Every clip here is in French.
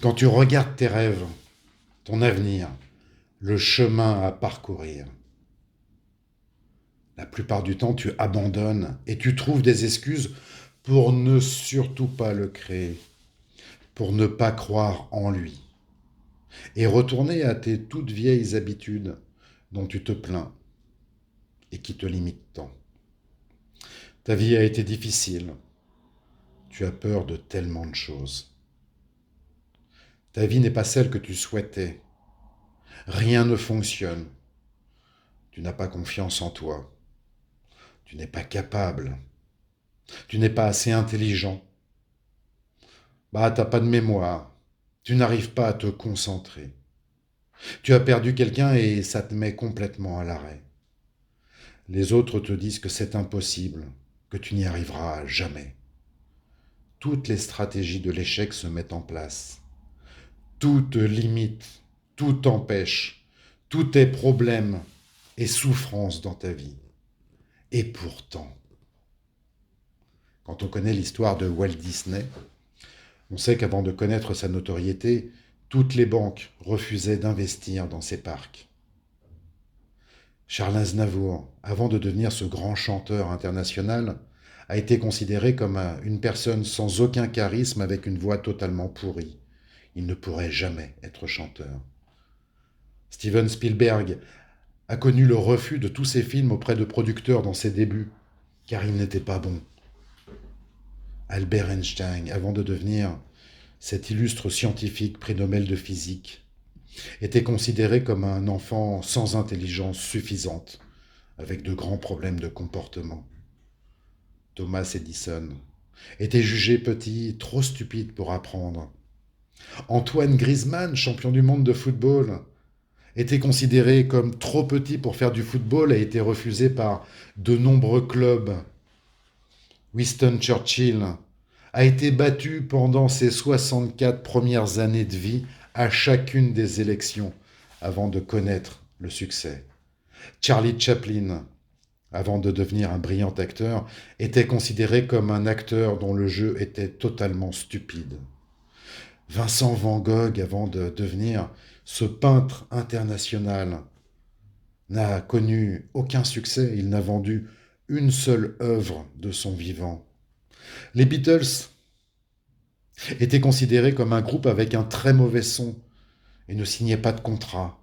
Quand tu regardes tes rêves, ton avenir, le chemin à parcourir, la plupart du temps, tu abandonnes et tu trouves des excuses pour ne surtout pas le créer, pour ne pas croire en lui et retourner à tes toutes vieilles habitudes dont tu te plains et qui te limitent tant. Ta vie a été difficile, tu as peur de tellement de choses. Ta vie n'est pas celle que tu souhaitais, rien ne fonctionne, tu n'as pas confiance en toi, tu n'es pas capable, tu n'es pas assez intelligent, t'as pas de mémoire, tu n'arrives pas à te concentrer. Tu as perdu quelqu'un et ça te met complètement à l'arrêt. Les autres te disent que c'est impossible, que tu n'y arriveras jamais. Toutes les stratégies de l'échec se mettent en place. Tout te limite, tout t'empêche, tout est problème et souffrance dans ta vie. Et pourtant, quand on connaît l'histoire de Walt Disney, on sait qu'avant de connaître sa notoriété, toutes les banques refusaient d'investir dans ses parcs. Charles Aznavour, avant de devenir ce grand chanteur international, a été considéré comme une personne sans aucun charisme avec une voix totalement pourrie. Il ne pourrait jamais être chanteur. Steven Spielberg a connu le refus de tous ses films auprès de producteurs dans ses débuts, car il n'était pas bon. Albert Einstein, avant de devenir cet illustre scientifique prix Nobel de physique, était considéré comme un enfant sans intelligence suffisante, avec de grands problèmes de comportement. Thomas Edison était jugé petit, trop stupide pour apprendre. Antoine Griezmann, champion du monde de football, était considéré comme trop petit pour faire du football et a été refusé par de nombreux clubs. Winston Churchill a été battu pendant ses 64 premières années de vie à chacune des élections avant de connaître le succès. Charlie Chaplin, avant de devenir un brillant acteur, était considéré comme un acteur dont le jeu était totalement stupide. Vincent van Gogh, avant de devenir ce peintre international, n'a connu aucun succès, il n'a vendu une seule œuvre de son vivant. Les Beatles étaient considérés comme un groupe avec un très mauvais son et ne signaient pas de contrat.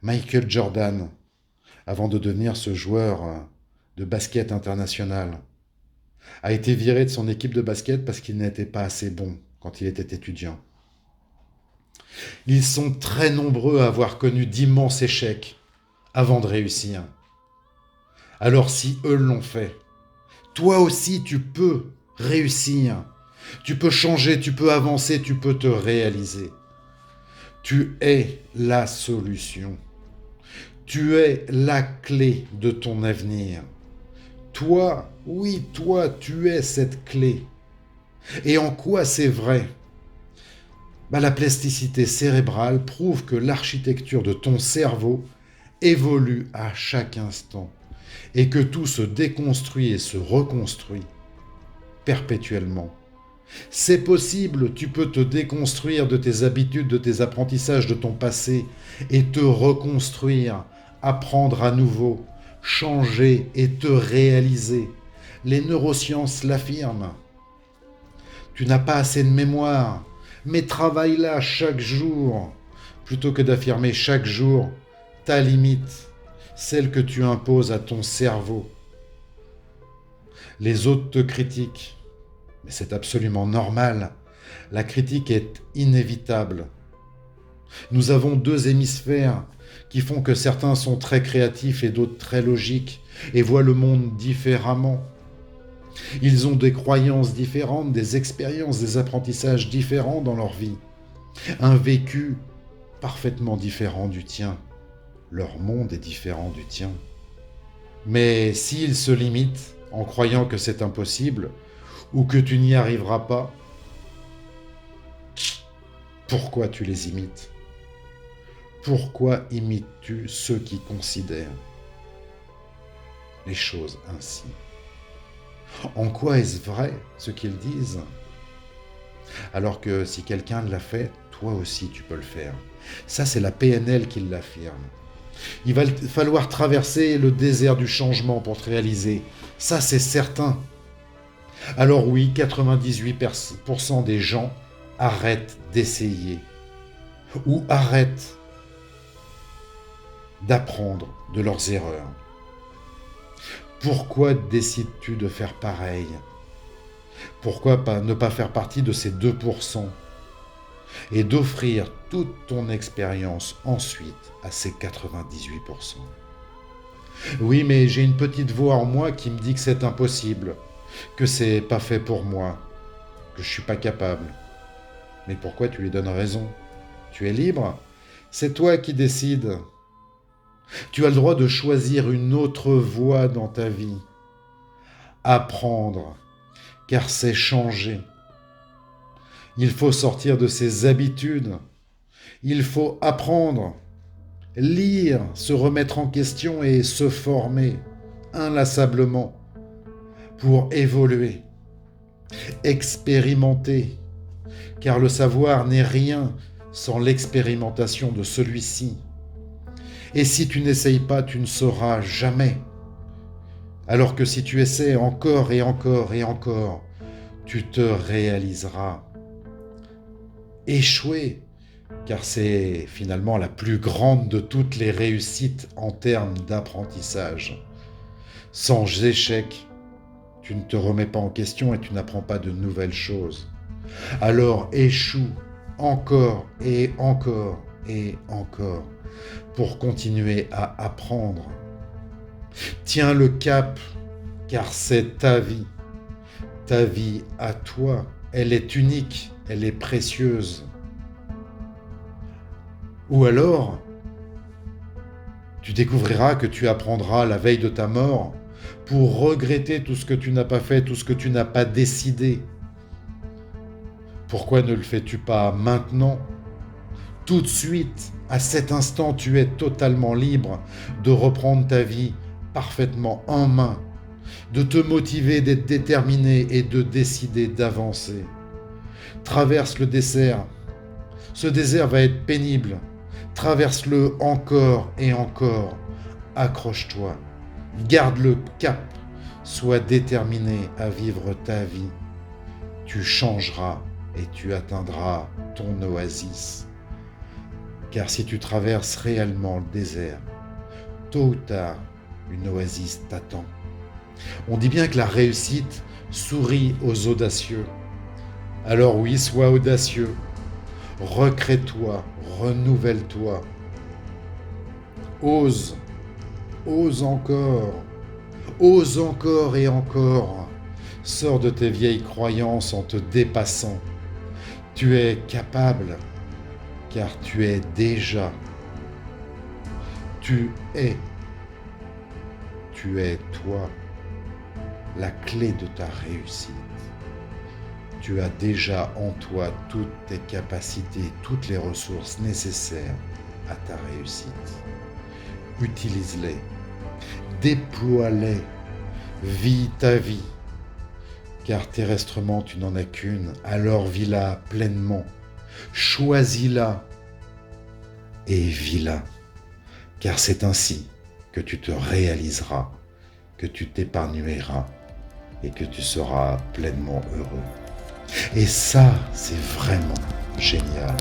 Michael Jordan, avant de devenir ce joueur de basket international, a été viré de son équipe de basket parce qu'il n'était pas assez bon quand il était étudiant. Ils sont très nombreux à avoir connu d'immenses échecs avant de réussir. Alors si eux l'ont fait, toi aussi tu peux réussir. Tu peux changer, tu peux avancer, tu peux te réaliser. Tu es la solution. Tu es la clé de ton avenir. Toi, oui, toi, tu es cette clé. Et en quoi c'est vrai? La plasticité cérébrale prouve que l'architecture de ton cerveau évolue à chaque instant et que tout se déconstruit et se reconstruit perpétuellement. C'est possible, tu peux te déconstruire de tes habitudes, de tes apprentissages, de ton passé et te reconstruire, apprendre à nouveau, changer et te réaliser. Les neurosciences l'affirment. Tu n'as pas assez de mémoire, mais travaille-la chaque jour, plutôt que d'affirmer chaque jour ta limite, celle que tu imposes à ton cerveau. Les autres te critiquent, mais c'est absolument normal. La critique est inévitable. Nous avons deux hémisphères qui font que certains sont très créatifs et d'autres très logiques et voient le monde différemment. Ils ont des croyances différentes, des expériences, des apprentissages différents dans leur vie. Un vécu parfaitement différent du tien. Leur monde est différent du tien. Mais s'ils se limitent en croyant que c'est impossible ou que tu n'y arriveras pas, pourquoi tu les imites? Pourquoi imites-tu ceux qui considèrent les choses ainsi? En quoi est-ce vrai ce qu'ils disent? Alors que si quelqu'un l'a fait, toi aussi tu peux le faire. Ça, c'est la PNL qui l'affirme. Il va falloir traverser le désert du changement pour te réaliser. Ça, c'est certain. Alors oui, 98% des gens arrêtent d'essayer ou arrêtent d'apprendre de leurs erreurs. Pourquoi décides-tu de faire pareil? Pourquoi ne pas faire partie de ces 2% et d'offrir toute ton expérience ensuite à ces 98%? Oui, mais j'ai une petite voix en moi qui me dit que c'est impossible, que c'est pas fait pour moi, que je suis pas capable. Mais pourquoi tu lui donnes raison? Tu es libre, c'est toi qui décides. Tu as le droit de choisir une autre voie dans ta vie. Apprendre, car c'est changer. Il faut sortir de ses habitudes. Il faut apprendre, lire, se remettre en question et se former inlassablement pour évoluer, expérimenter, car le savoir n'est rien sans l'expérimentation de celui-ci. Et si tu n'essayes pas, tu ne sauras jamais. Alors que si tu essaies encore et encore et encore, tu te réaliseras. Échouer, car c'est finalement la plus grande de toutes les réussites en termes d'apprentissage. Sans échec, tu ne te remets pas en question et tu n'apprends pas de nouvelles choses. Alors échoue encore et encore et encore pour continuer à apprendre. Tiens le cap, car c'est ta vie. Ta vie à toi, elle est unique, elle est précieuse. Ou alors, tu découvriras que tu apprendras la veille de ta mort pour regretter tout ce que tu n'as pas fait, tout ce que tu n'as pas décidé. Pourquoi ne le fais-tu pas maintenant? Tout de suite, à cet instant, tu es totalement libre de reprendre ta vie parfaitement en main, de te motiver, d'être déterminé et de décider d'avancer. Traverse le désert. Ce désert va être pénible. Traverse-le encore et encore. Accroche-toi. Garde le cap. Sois déterminé à vivre ta vie. Tu changeras et tu atteindras ton oasis. Car si tu traverses réellement le désert, tôt ou tard, une oasis t'attend. On dit bien que la réussite sourit aux audacieux. Alors oui, sois audacieux. Recrée-toi, renouvelle-toi. Ose, ose encore et encore. Sors de tes vieilles croyances en te dépassant. Tu es capable, car tu es déjà. Tu es toi, la clé de ta réussite. Tu as déjà en toi toutes tes capacités, toutes les ressources nécessaires à ta réussite. Utilise-les, déploie-les, vis ta vie. Car terrestrement, tu n'en as qu'une, alors vis-la pleinement. Choisis-la et vis-la. Car c'est ainsi que tu te réaliseras, que tu t'épanouiras et que tu seras pleinement heureux. Et ça, c'est vraiment génial.